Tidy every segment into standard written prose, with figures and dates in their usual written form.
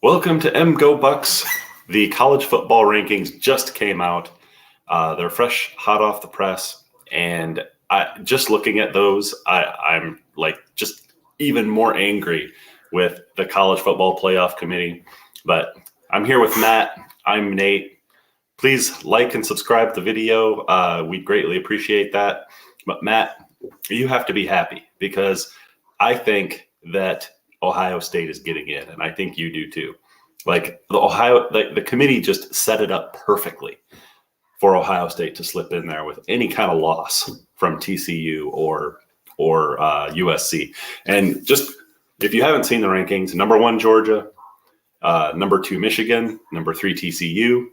Welcome to MGO Bucks. The college football rankings just came out. They're fresh, hot off the press, and just looking at those, I'm like just even more angry with the College Football Playoff Committee. But I'm here with Matt. I'm Nate. Please like and subscribe to the video. We'd greatly appreciate that. But Matt, you have to be happy because I think that Ohio State is getting in, and I think you do too. Like the committee just set it up perfectly for Ohio State to slip in there with any kind of loss from TCU or USC. And just if you haven't seen the rankings, number 1 Georgia, number 2 Michigan, number 3 TCU,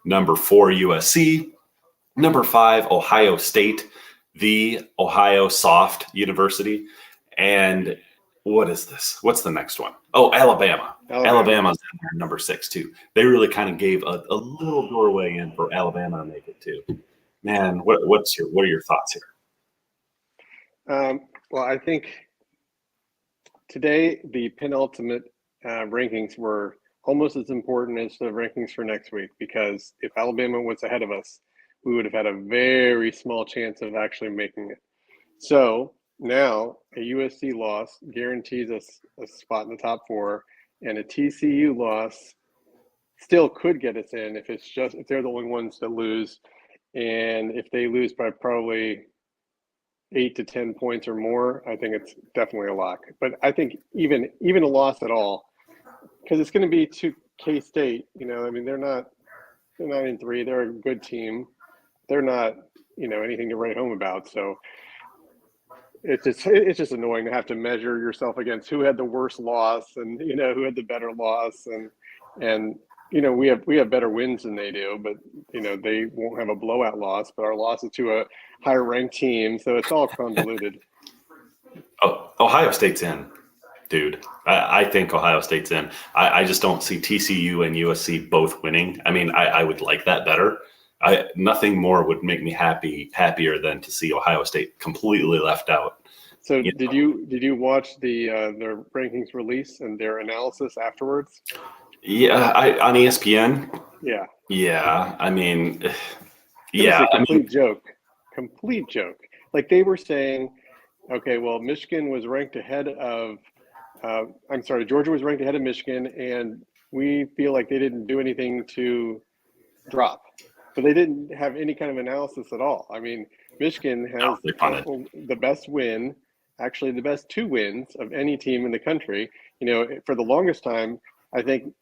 number 4 USC, number 5 Ohio State, the Ohio Soft University, and what is this? What's the next one? Oh, Alabama. Alabama's in there, number 6 too. They really kind of gave a little doorway in for Alabama to make it too. Man, what are your thoughts here? Well, I think today the penultimate rankings were almost as important as the rankings for next week, because if Alabama was ahead of us, we would have had a very small chance of actually making it. So now a USC loss guarantees us a spot in the top 4, and a TCU loss still could get us in if they're the only ones that lose, and if they lose by probably 8 to 10 points or more, I think it's definitely a lock. But I think even a loss at all, because it's going to be to K-State. I mean, they're 9-3. They're a good team. They're not anything to write home about. So it's just annoying to have to measure yourself against who had the worst loss and who had the better loss, and we have better wins than they do, but they won't have a blowout loss, but our loss is to a higher ranked team, so it's all convoluted. Oh, Ohio State's in, dude. I think Ohio State's in. I just don't see TCU and USC both winning. I mean, I would like that better. Nothing more would make me happier than to see Ohio State completely left out. So did you watch their rankings release and their analysis afterwards? Yeah, on ESPN. Yeah. Yeah, I mean, yeah, it was a complete joke. Like, they were saying, okay, well, Michigan was ranked ahead of. Georgia was ranked ahead of Michigan, and we feel like they didn't do anything to drop. But they didn't have any kind of analysis at all. I mean, Michigan has the best win, actually the best 2 wins of any team in the country. For the longest time, I think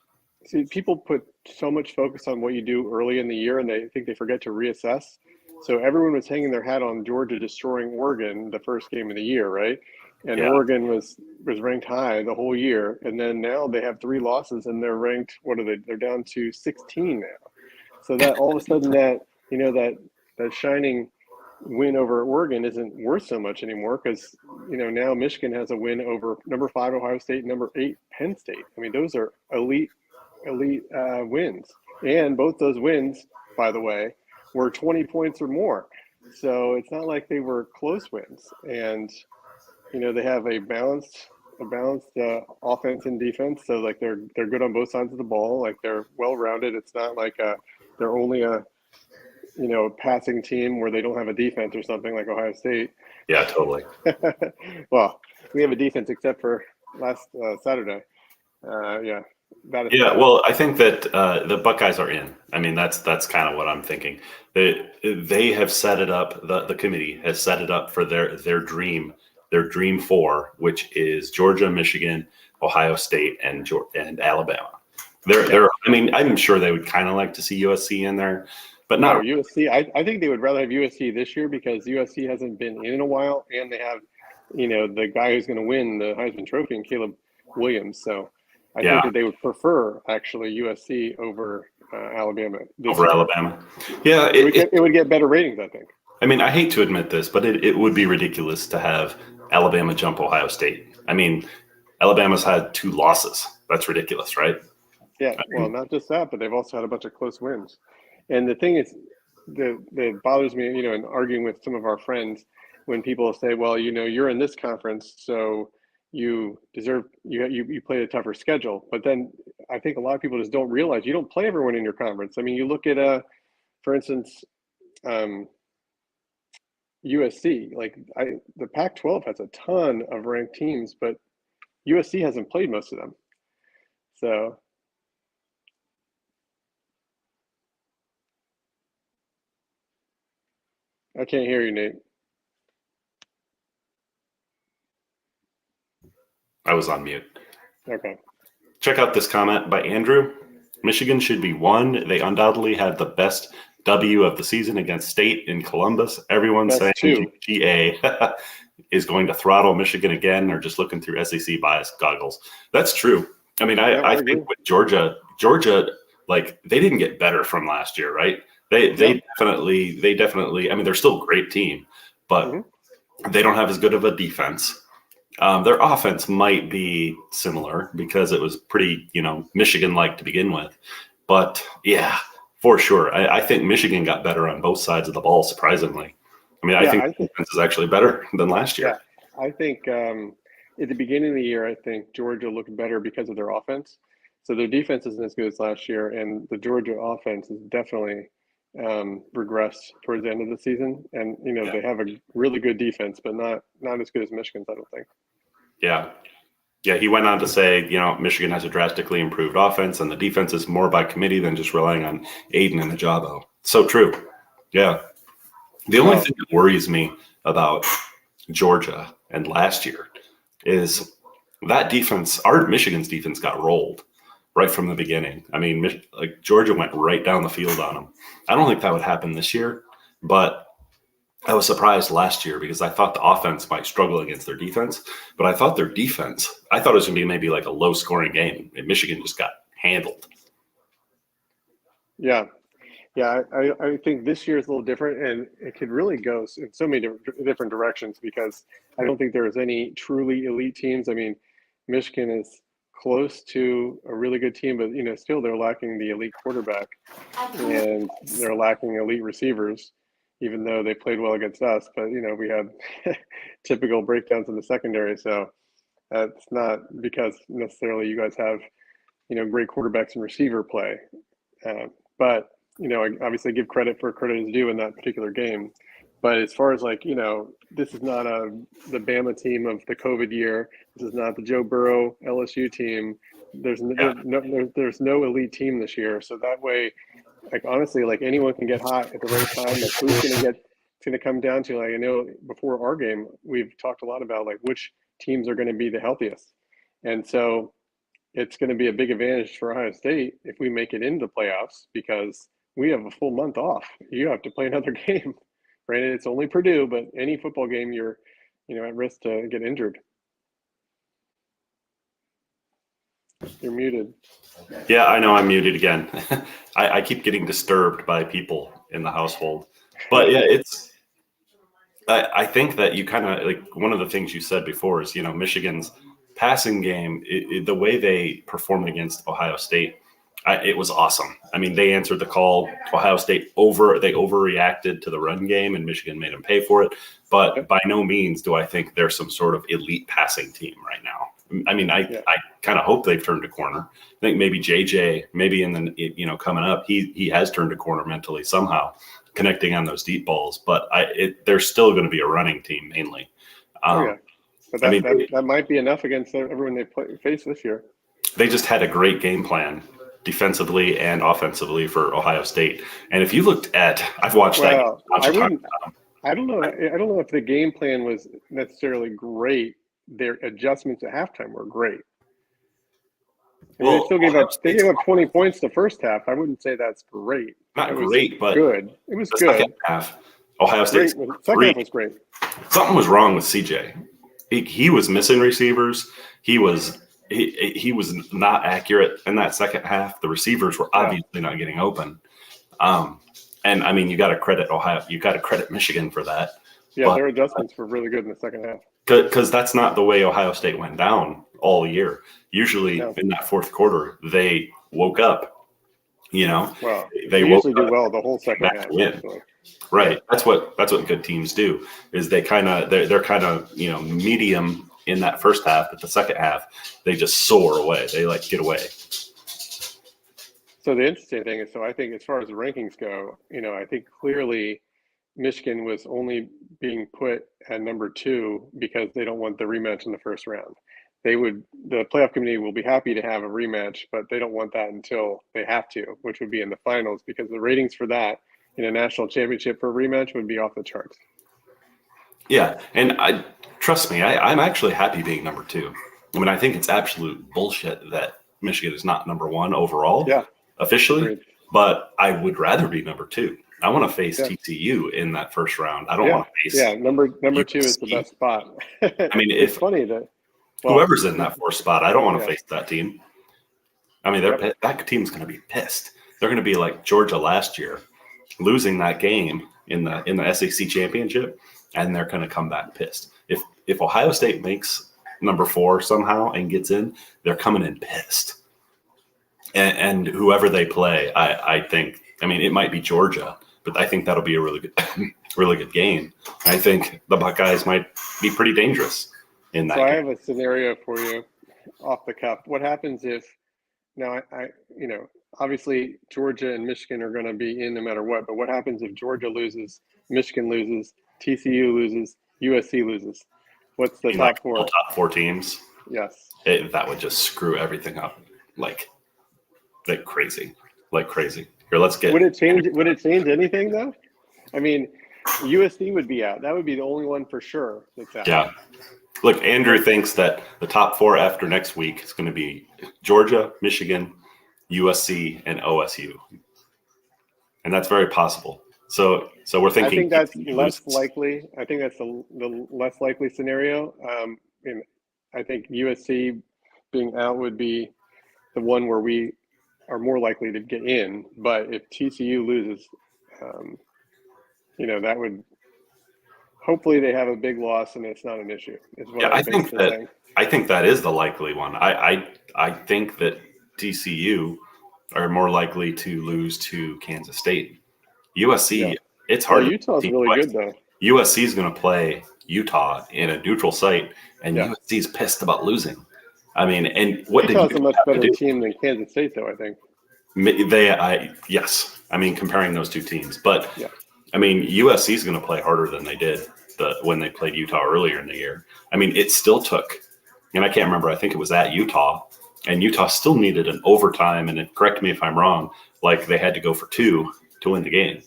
people put so much focus on what you do early in the year, and they think they forget to reassess. So everyone was hanging their hat on Georgia destroying Oregon the first game of the year, right? And yeah. Oregon was ranked high the whole year, and then now they have 3 losses, and they're ranked. What are they? They're down to 16 now. So that all of a sudden that shining win over Oregon isn't worth so much anymore, because now Michigan has a win over number 5 Ohio State, number 8 Penn State. I mean, those are elite wins, and both those wins, by the way, were 20 points or more. So it's not like they were close wins, and they have a balanced offense and defense. So like they're good on both sides of the ball. Like, they're well rounded. It's not like they're only a passing team where they don't have a defense or something like Ohio State. Yeah, totally. Well, we have a defense except for last Saturday. Yeah. Well, I think that the Buckeyes are in. I mean, that's kind of what I'm thinking. They have set it up. The committee has set it up for their dream 4, which is Georgia, Michigan, Ohio State, and Alabama. They're. I mean, I'm sure they would kind of like to see USC in there, but not USC. I think they would rather have USC this year, because USC hasn't been in a while, and they have, the guy who's going to win the Heisman Trophy, and Caleb Williams. So I think that they would prefer actually USC over Alabama. Alabama. Yeah, it would get better ratings, I think. I mean, I hate to admit this, but it would be ridiculous to have Alabama jump Ohio State. I mean, Alabama's had 2 losses. That's ridiculous, right? Yeah, well, not just that, but they've also had a bunch of close wins. And the thing is, that bothers me, in arguing with some of our friends, when people say, well, you're in this conference, so you deserve, you played a tougher schedule. But then I think a lot of people just don't realize you don't play everyone in your conference. I mean, you look at, for instance, USC. Like the Pac-12 has a ton of ranked teams, but USC hasn't played most of them. So I can't hear you, Nate. I was on mute. Okay. Check out this comment by Andrew. Michigan should be one. They undoubtedly had the best W of the season against State in Columbus. Everyone's saying GA is going to throttle Michigan again, or just looking through SEC bias goggles. That's true. I mean, I think with Georgia, like they didn't get better from last year, right? They definitely. I mean, they're still a great team, but they don't have as good of a defense. Their offense might be similar because it was pretty, Michigan-like to begin with. But yeah, for sure. I think Michigan got better on both sides of the ball, surprisingly. I mean, I think the defense is actually better than last year. Yeah, I think at the beginning of the year, I think Georgia looked better because of their offense. So their defense isn't as good as last year, and the Georgia offense is definitely regressed towards the end of the season. And, they have a really good defense, but not as good as Michigan's, I don't think. Yeah. Yeah, he went on to say, Michigan has a drastically improved offense, and the defense is more by committee than just relying on Aiden and Ajabo. So true. Yeah. The only thing that worries me about Georgia and last year is that defense, Michigan's defense got rolled right from the beginning. I mean, like Georgia went right down the field on them. I don't think that would happen this year, but I was surprised last year because I thought the offense might struggle against their defense, but I thought their defense, I thought it was going to be maybe like a low scoring game, and Michigan just got handled. Yeah. Yeah. I think this year is a little different, and it could really go in so many different directions because I don't think there's any truly elite teams. I mean, Michigan is close to a really good team, but, still they're lacking the elite quarterback and they're lacking elite receivers, even though they played well against us. But, we had typical breakdowns in the secondary. So that's not because necessarily you guys have, great quarterbacks and receiver play. But, I obviously give credit for credit is due in that particular game. But as far as this is not the Bama team of the COVID year. This is not the Joe Burrow LSU team. There's no elite team this year. So that way, honestly, anyone can get hot at the right time. Who's going to come down to, I know before our game, we've talked a lot about which teams are going to be the healthiest. And so it's going to be a big advantage for Ohio State if we make it into the playoffs because we have a full month off. You have to play another game. Granted, it's only Purdue, but any football game, you're, at risk to get injured. You're muted. Yeah, I know I'm muted again. I keep getting disturbed by people in the household. But yeah, I think that you kind of one of the things you said before is, Michigan's passing game, the way they performed against Ohio State, it was awesome. I mean, they answered the call. Ohio State they overreacted to the run game, and Michigan made them pay for it. But by no means do I think they're some sort of elite passing team right now. I mean, I kind of hope they've turned a corner. I think maybe JJ, maybe in the coming up, he has turned a corner mentally somehow, connecting on those deep balls. But they're still going to be a running team mainly. But that might be enough against everyone they face this year. They just had a great game plan defensively and offensively for Ohio State. And if you looked at, I've watched that. I don't know if the game plan was necessarily great. Their adjustments at halftime were great. They still gave up 20 points the first half. I wouldn't say that's great. Not great, but good. It was good. Second half, Ohio State. Second half was great. Something was wrong with CJ. He was missing receivers. He was not accurate in that second half. The receivers were obviously not getting open. And I mean, you got to credit Ohio. You got to credit Michigan for that. Yeah, their adjustments were really good in the second half. Because that's not the way Ohio State went down all year. Usually in that fourth quarter, they woke up. Well, they usually do well the whole second half. Right. That's what good teams do. Is they're kind of medium in that first half, but the second half they just soar away. They get away. So the interesting thing is, so I think as far as the rankings go, I think clearly Michigan was only being put at number 2 because they don't want the rematch in the first round. The playoff committee will be happy to have a rematch, but they don't want that until they have to, which would be in the finals, because the ratings for that in a national championship for a rematch would be off the charts. Yeah, and trust me, I'm actually happy being number 2. I mean, I think it's absolute bullshit that Michigan is not number 1 overall, officially, agreed. But I would rather be number 2. I want to face TCU in that first round. I don't want to face. Yeah, number 2 is the best spot. I mean, it's funny that whoever's in that 4th spot, I don't want to face that team. I mean, that team's going to be pissed. They're going to be like Georgia last year, losing that game in the SEC championship, and they're going to come back pissed. If Ohio State makes number 4 somehow and gets in, they're coming in pissed. And whoever they play, I think, I mean, it might be Georgia, but I think that'll be a really good game. I think the Buckeyes might be pretty dangerous in that. So I have a scenario for you off the cuff. What happens if now obviously Georgia and Michigan are going to be in no matter what, but what happens if Georgia loses, Michigan loses, TCU loses, USC loses? What's the top 4? The top 4 teams? Yes. That would just screw everything up like crazy. Here, let's get. Would it change anything though? I mean, USC would be out. That would be the only one for sure that's out. Yeah. Look, Andrew thinks that the top 4 after next week is going to be Georgia, Michigan, USC, and OSU, and that's very possible. So we're thinking. I think that's less likely. I think that's the less likely scenario. And I think USC being out would be the one where we are more likely to get in. But if TCU loses, that would. Hopefully, they have a big loss and it's not an issue. I think that is the likely one. I think that TCU are more likely to lose to Kansas State. USC, it's hard. Utah's really good though. USC is going to play Utah in a neutral site, and USC is pissed about losing. I mean, and what Utah's a much better team than Kansas State, though. I think yes. I mean, comparing those two teams, but I mean, USC is going to play harder than they did when they played Utah earlier in the year. I mean, it still took, and I can't remember. I think it was at Utah, and Utah still needed an overtime. And correct me if I'm wrong. Like they had to go for 2 to win the game.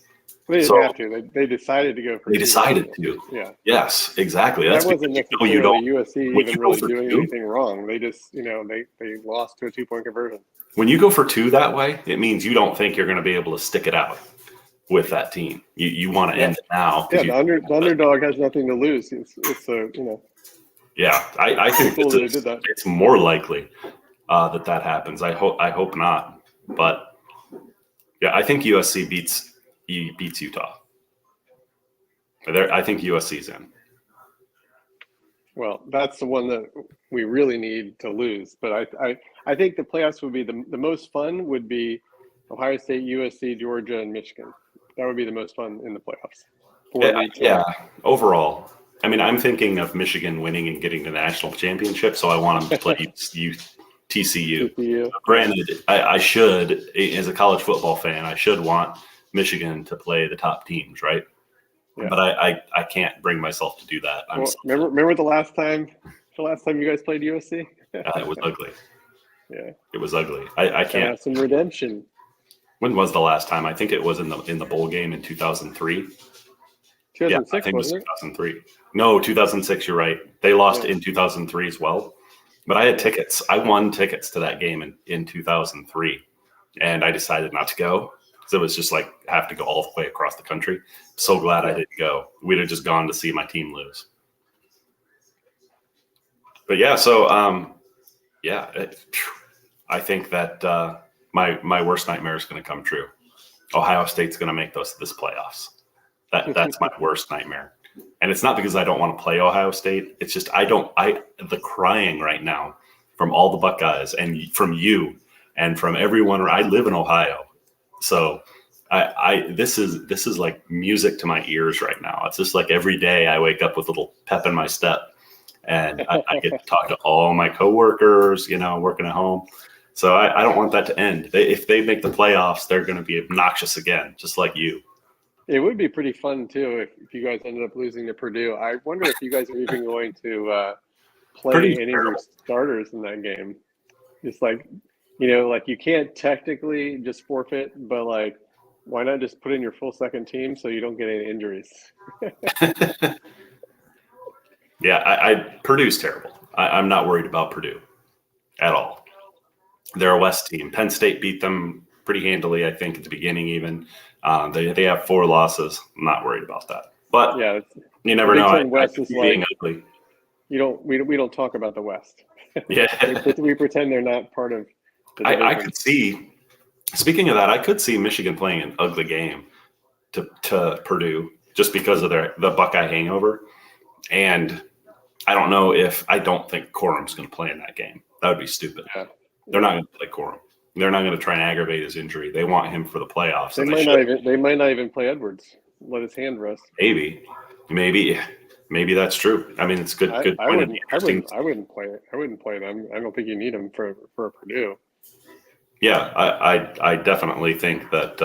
They didn't have to. They decided to go for 2. They decided to. Yeah. Yes, exactly. That's that wasn't necessarily USC even really doing anything wrong. They just, they lost to a 2-point conversion. When you go for 2 that way, it means you don't think you're going to be able to stick it out with that team. You want to end it now. Yeah, the underdog has nothing to lose. Yeah, I think it's more likely that happens. I hope not. But yeah, I think USC beats Utah. I think USC's in. Well, that's the one that we really need to lose. But I think the playoffs would be the most fun would be Ohio State, USC, Georgia, and Michigan. That would be the most fun in the playoffs. Yeah, overall. I mean, I'm thinking of Michigan winning and getting to the national championship, so I want them to play TCU. Granted, I should, as a college football fan, I should want Michigan to play the top teams, right? Yeah. But I can't bring myself to do that. Remember the last time you guys played USC? It was ugly. Yeah, it was ugly. I can't. Have some redemption. When was the last time? I think it was in the bowl game in 2003. 2006, yeah, I think it was 2003. No, 2006. You're right. They lost in 2003 as well. But I had tickets. I won tickets to that game in 2003, and I decided not to go because it was just like have to go all the way across the country. So glad I didn't go. We'd have just gone to see my team lose. But yeah, so I think that my worst nightmare is going to come true. Ohio State's going to make this playoffs. That's my worst nightmare. And it's not because I don't want to play Ohio State. It's just the crying right now from all the Buckeyes and from you and from everyone. I live in Ohio. So this is like music to my ears right now. It's just like every day I wake up with a little pep in my step and I get to talk to all my coworkers, working at home. So I don't want that to end. If they make the playoffs, they're going to be obnoxious again, just like you. It would be pretty fun too if you guys ended up losing to Purdue. I wonder if you guys are even going to play any of your starters in that game. Just like, like you can't technically just forfeit, but like, why not just put in your full second team so you don't get any injuries? Yeah, Purdue's terrible. I'm not worried about Purdue at all. They're a West team. Penn State beat them pretty handily, I think, at the beginning even. They have 4 losses. I'm not worried about that. But yeah, you never know. West is being ugly. We don't talk about the West. Yeah. we pretend they're not part of the division. I could see, speaking of that, I could see Michigan playing an ugly game to Purdue just because of the Buckeye hangover. And I don't think Corum's going to play in that game. That would be stupid. Yeah. They're not going to play Corum. They're not going to try and aggravate his injury. They want him for the playoffs. They might not even play Edwards. Let his hand rest. Maybe that's true. I mean, it's good. I wouldn't play it. I wouldn't play them. I don't think you need him for Purdue. Yeah, I definitely think that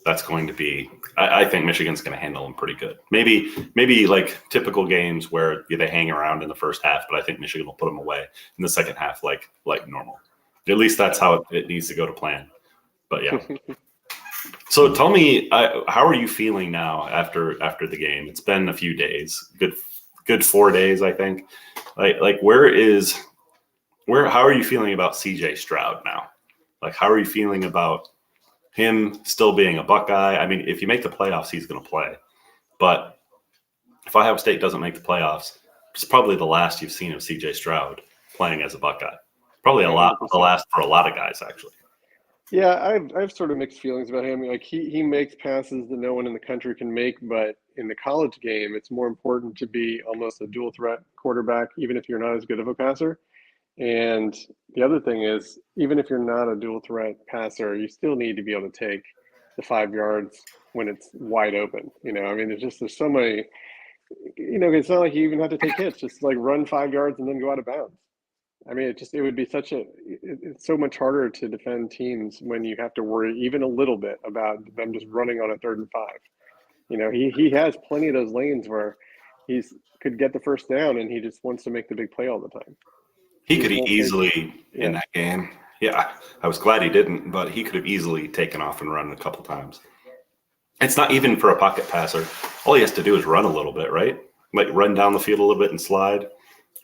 that's going to be. I think Michigan's going to handle them pretty good. Maybe like typical games where they hang around in the first half, but I think Michigan will put them away in the second half like normal. At least that's how it needs to go to plan. But yeah. So tell me, how are you feeling now after the game? It's been a few days, good 4 days, I think. Like how are you feeling about CJ Stroud now? Like, how are you feeling about him still being a Buckeye? I mean, if you make the playoffs, he's going to play. But if Ohio State doesn't make the playoffs, it's probably the last you've seen of CJ Stroud playing as a Buckeye. Probably the last for a lot of guys, actually. Yeah, I've sort of mixed feelings about him. Like he makes passes that no one in the country can make, but in the college game, it's more important to be almost a dual threat quarterback, even if you're not as good of a passer. And the other thing is, even if you're not a dual threat passer, you still need to be able to take the 5 yards when it's wide open. I mean, there's so many, it's not like you even have to take hits, just like run 5 yards and then go out of bounds. I mean, it would be it's so much harder to defend teams when you have to worry even a little bit about them just running on a 3rd and 5. He has plenty of those lanes where could get the first down and he just wants to make the big play all the time. He could easily in that game. Yeah, I was glad he didn't, but he could have easily taken off and run a couple times. It's not even for a pocket passer. All he has to do is run a little bit, right? Like run down the field a little bit and slide,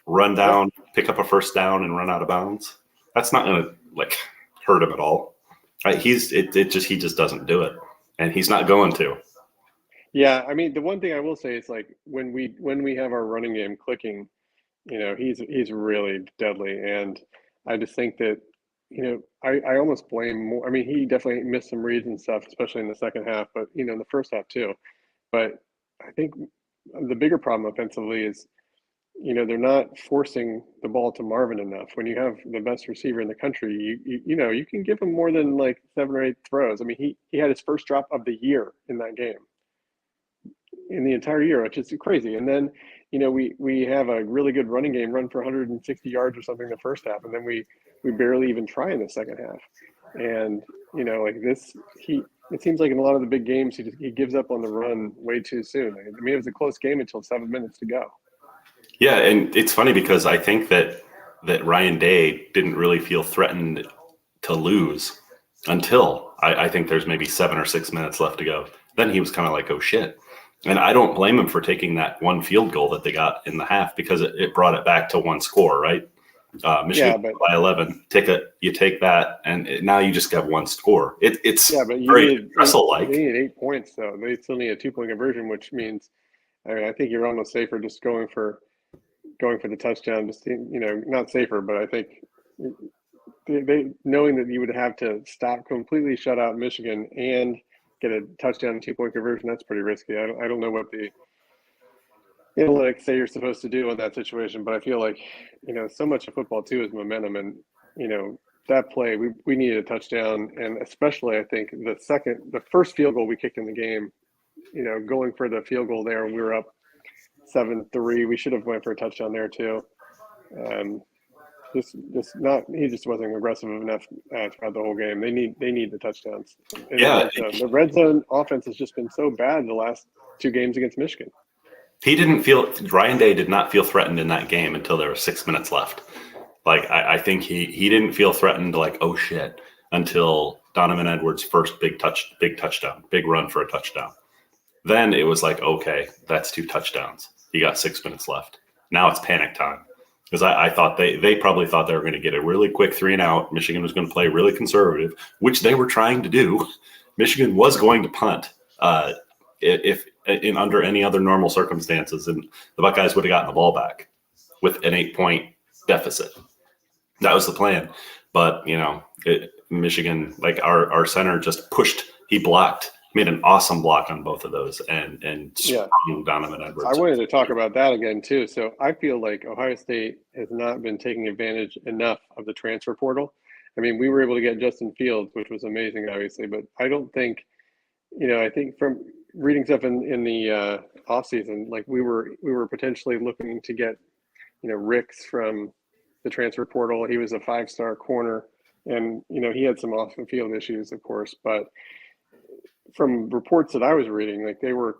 run down, pick up a first down and run out of bounds. That's not going to hurt him at all. He just doesn't do it, and he's not going to. Yeah, I mean, the one thing I will say is when we have our running game clicking, he's really deadly, and I just think that I almost blame more. I mean, he definitely missed some reads and stuff, especially in the second half, but in the first half too. But I think the bigger problem offensively is they're not forcing the ball to Marvin enough. When you have the best receiver in the country, you can give him more than 7 or 8 throws. I mean, he had his first drop of the year in that game, in the entire year, which is crazy. And then we have a really good running game, run for 160 yards or something in the first half, and then we barely even try in the second half. And it seems like in a lot of the big games he gives up on the run way too soon. I mean, it was a close game until 7 minutes to go. Yeah, and it's funny because I think that Ryan Day didn't really feel threatened to lose until I think there's maybe 7 or 6 minutes left to go. Then he was kind of like, oh shit. And I don't blame him for taking that one field goal that they got in the half because it brought it back to one score, right? Michigan by 11. You take that, and now you just have one score. It's but very Russell-like. You need 8 points, though. They still need a 2-point conversion, which means I think you're almost safer just going for the touchdown. Just not safer, but I think they knowing that you would have to completely shut out Michigan and get a touchdown and 2-point conversion, that's pretty risky. I don't know what the analytics say you're supposed to do in that situation, but I feel like so much of football too is momentum, and that play we needed a touchdown, and especially I think the first field goal we kicked in the game, going for the field goal there, we were up 7-3. We should have went for a touchdown there too. just not. He just wasn't aggressive enough throughout the whole game. They need the touchdowns in Yeah, the red zone. The red zone offense has just been so bad the last 2 games against Michigan. Ryan Day did not feel threatened in that game until there were 6 minutes left. Like I think he didn't feel threatened like, oh shit, until Donovan Edwards' first big touchdown, big run for a touchdown. Then it was like, okay, that's 2 touchdowns. You got 6 minutes left. Now it's panic time. Because I thought they probably thought they were going to get a really quick 3 and out. Michigan was going to play really conservative, which they were trying to do. Michigan was going to punt if in under any other normal circumstances, and the Buckeyes would have gotten the ball back with an 8-point deficit. That was the plan. But, Michigan, like our center just pushed. He blocked, made an awesome block on both of those and sprung Donovan Edwards. I wanted to talk about that again, too. So I feel like Ohio State has not been taking advantage enough of the transfer portal. I mean, we were able to get Justin Fields, which was amazing, obviously. But I don't think, I think from reading stuff in the offseason, like we were potentially looking to get, Ricks from the transfer portal. He was a 5-star corner, and he had some off the field issues, of course. But from reports that I was reading, like they were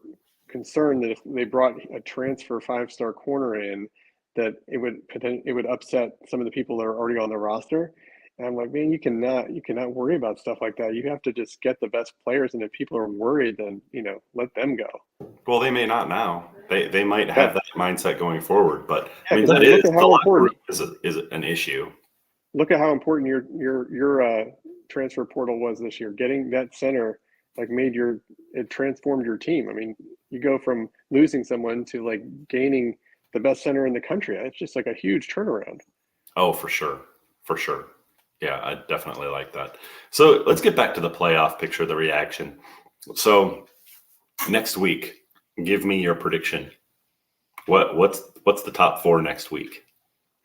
concerned that if they brought a transfer 5-star corner in, that it would upset some of the people that are already on the roster. And I'm like, man, you cannot worry about stuff like that. You have to just get the best players, and if people are worried, then let them go. Well, they may not now. They might have that mindset going forward, but Yeah, that look at how important is an issue. Look at how important your transfer portal was this year. Getting that center it transformed your team. I mean, you go from losing someone to like gaining the best center in the country. It's just like a huge turnaround. Oh, for sure. Yeah, I definitely like that. So let's get back to the playoff picture, the reaction. So next week, give me your prediction. What's the top 4 next week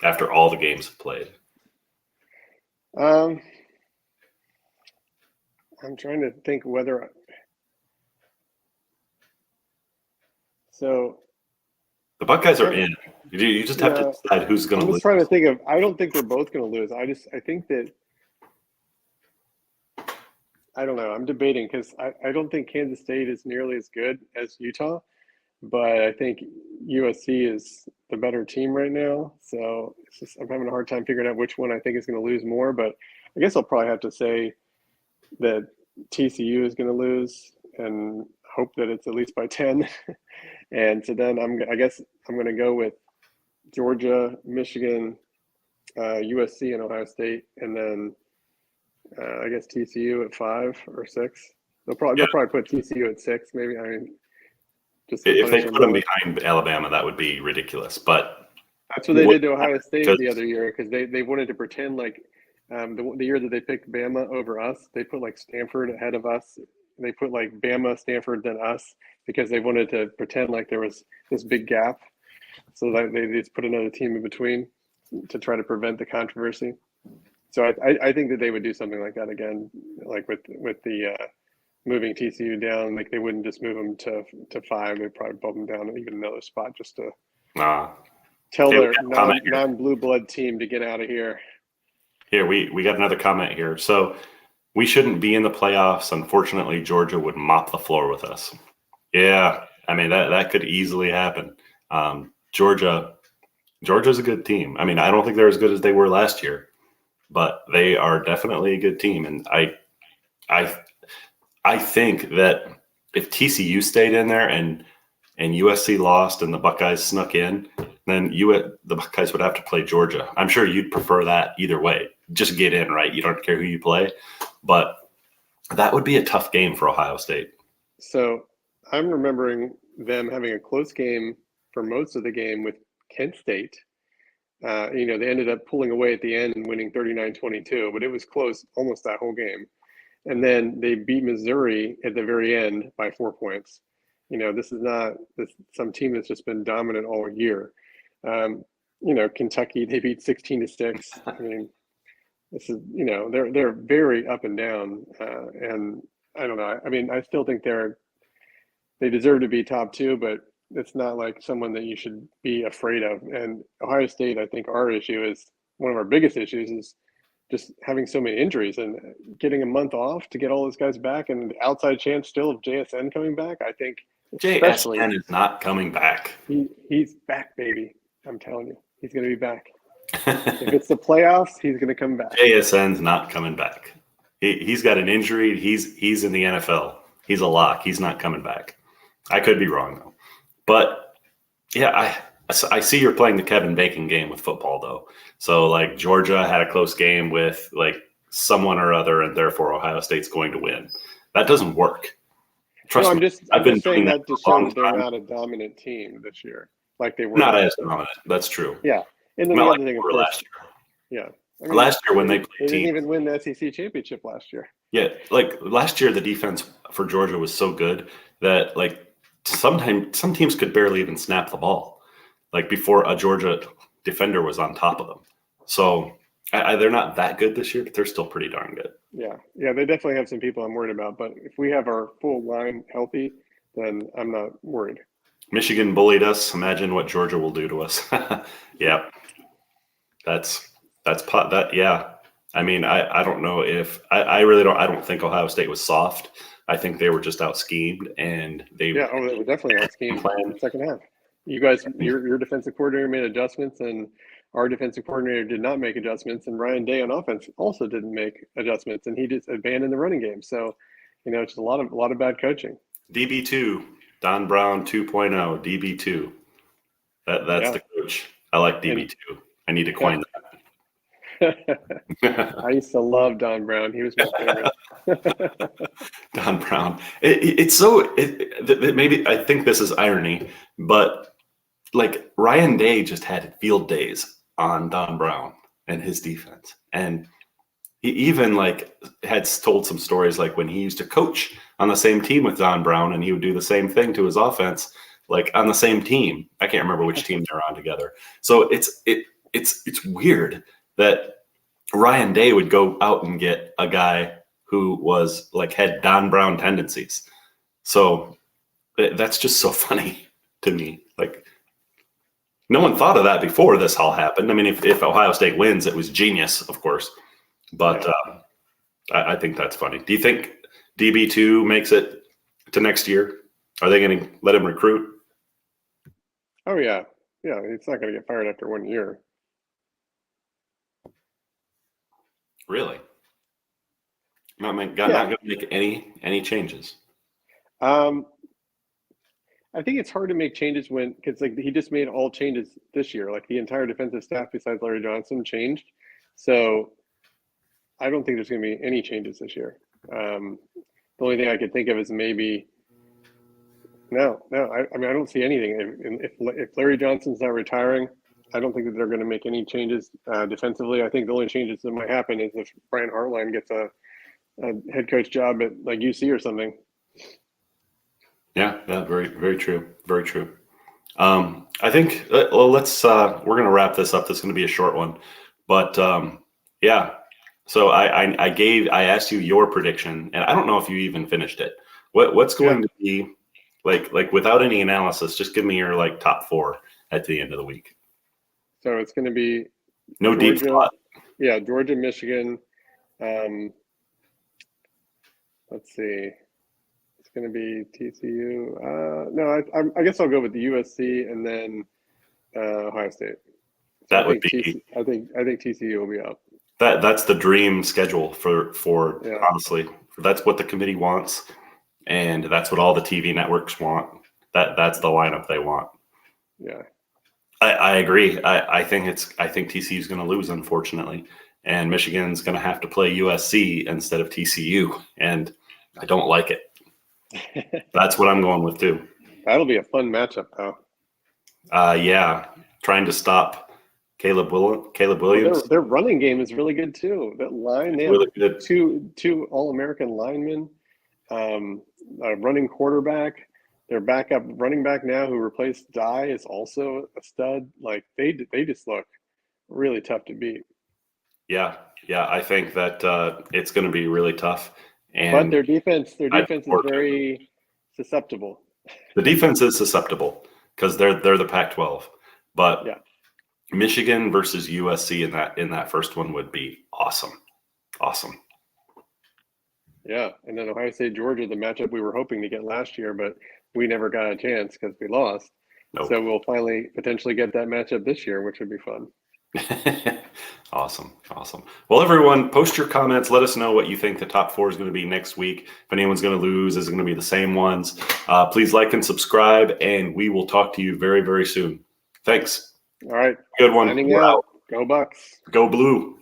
after all the games have played? I'm trying to think whether. So the Buckeyes are in. You just have to decide who's going to lose. I'm just trying to think of. I don't think they're both going to lose. I think that. I don't know. I'm debating because I don't think Kansas State is nearly as good as Utah, but I think USC is the better team right now. So I'm having a hard time figuring out which one I think is going to lose more. But I guess I'll probably have to say that TCU is going to lose and hope that it's at least by 10. And so then I guess I'm going to go with Georgia, Michigan, USC, and Ohio State, and then I guess TCU at 5 or 6. They'll probably put TCU at 6, maybe. I mean, just if they put them behind Alabama, that would be ridiculous. But that's what they did to Ohio State the other year, because they wanted to pretend like the year that they picked Bama over us, they put like Stanford ahead of us. They put like Bama, Stanford, then us, because they wanted to pretend like there was this big gap. So they just put another team in between to try to prevent the controversy. So I think that they would do something like that again, like with the moving TCU down. Like they wouldn't just move them to 5. They'd probably bump them down even another spot just to tell their non-blue blood team to get out of here. Here, we got another comment here. So we shouldn't be in the playoffs. Unfortunately, Georgia would mop the floor with us. Yeah, I mean, that could easily happen. Georgia's a good team. I mean, I don't think they're as good as they were last year, but they are definitely a good team. And I think that if TCU stayed in there and USC lost and the Buckeyes snuck in, then the Buckeyes would have to play Georgia. I'm sure you'd prefer that either way. Just get in, right? You don't care who you play. But that would be a tough game for Ohio State. So I'm remembering them having a close game for most of the game with Kent State. They ended up pulling away at the end and winning 39-22, but it was close almost that whole game. And then they beat Missouri at the very end by 4 points. This is not some team that's just been dominant all year. Kentucky, they beat 16-6. I mean, this is, they're very up and down. And I don't know. I mean, I still think they deserve to be top 2, but it's not like someone that you should be afraid of. And Ohio State, I think our issue is one of our biggest issues is just having so many injuries and getting a month off to get all those guys back, and the outside chance still of JSN coming back. I think JSN is not coming back. He's back, baby. I'm telling you, he's going to be back. If it's the playoffs, he's going to come back. JSN's not coming back. He's got an injury. He's in the NFL. He's a lock. He's not coming back. I could be wrong though, but yeah, I see you're playing the Kevin Bacon game with football though. So like Georgia had a close game with like someone or other, and therefore Ohio State's going to win. That doesn't work. Trust me. I'm just saying that to show that they're not a dominant team this year, like they were. Not as dominant. That's true. Yeah, and then not the like other thing, they of were course, last year. yeah. Last year when they didn't even win the SEC championship last year. Yeah, like last year the defense for Georgia was so good that like some teams could barely even snap the ball, like before a Georgia defender was on top of them. So they're not that good this year, but they're still pretty darn good. Yeah, they definitely have some people I'm worried about. But if we have our full line healthy, then I'm not worried. Michigan bullied us. Imagine what Georgia will do to us. Yeah, yeah. I mean, I don't know if I really don't. I don't think Ohio State was soft. I think they were just out schemed, and they they were definitely out schemed in the second half. You guys, your defensive coordinator made adjustments, and our defensive coordinator did not make adjustments, and Ryan Day on offense also didn't make adjustments, and he just abandoned the running game. So, it's just a lot of bad coaching. DB2, Don Brown 2.0, DB2. That's the coach. I like DB2. I need to coin that. I used to love Don Brown. He was my favorite. Don Brown. Maybe I think this is irony, but like Ryan Day just had field days on Don Brown and his defense. And he even like had told some stories like when he used to coach on the same team with Don Brown, and he would do the same thing to his offense, like on the same team. I can't remember which team they're on together. So it's weird that Ryan Day would go out and get a guy who was like had Don Brown tendencies. So that's just so funny to me. Like no one thought of that before this all happened. I mean, if Ohio State wins, it was genius, of course. But I think that's funny. Do you think DB2 makes it to next year? Are they going to let him recruit? Oh, yeah. Yeah, he's not going to get fired after 1 year. Really? Not going to make any changes. I think it's hard to make changes because like he just made all changes this year. Like the entire defensive staff besides Larry Johnson changed. So I don't think there's going to be any changes this year. The only thing I could think of is maybe no. I mean, I don't see anything. If Larry Johnson's not retiring, I don't think that they're going to make any changes defensively. I think the only changes that might happen is if Brian Hartline gets a head coach job at like UC or something. Yeah, very, very true. Very true. I think, well, we're going to wrap this up. This is going to be a short one, but yeah. So I asked you your prediction, and I don't know if you even finished it. What's going to be like without any analysis? Just give me your like top four at the end of the week. So it's going to be no Georgia, deep thought. Yeah, Georgia, Michigan. Let's see. It's going to be TCU. No, I guess I'll go with the USC and then Ohio State. So that would be. I think TCU will be up. That's the dream schedule for honestly. That's what the committee wants, and that's what all the TV networks want. That's the lineup they want. Yeah. I agree. I think TCU is going to lose, unfortunately, and Michigan's going to have to play USC instead of TCU, and I don't like it. That's what I'm going with too. That'll be a fun matchup, though. Yeah, trying to stop Caleb Williams. Their running game is really good too. That line, they have really good. two All-American linemen, a running quarterback. Their backup running back now, who replaced Dye, is also a stud. Like they just look really tough to beat. Yeah. I think that it's going to be really tough. And but their defense is very susceptible. The defense is susceptible because they're the Pac-12. But Michigan versus USC in that first one would be awesome. Awesome. Yeah, and then Ohio State, Georgia, the matchup we were hoping to get last year, but we never got a chance because we lost. Nope. So we'll finally potentially get that matchup this year, which would be fun. Awesome. Well, everyone, post your comments. Let us know what you think the top 4 is going to be next week. If anyone's going to lose, is it going to be the same ones? Please like and subscribe, and we will talk to you very, very soon. Thanks. All right. Good one. Signing out. Go Bucks. Go Blue.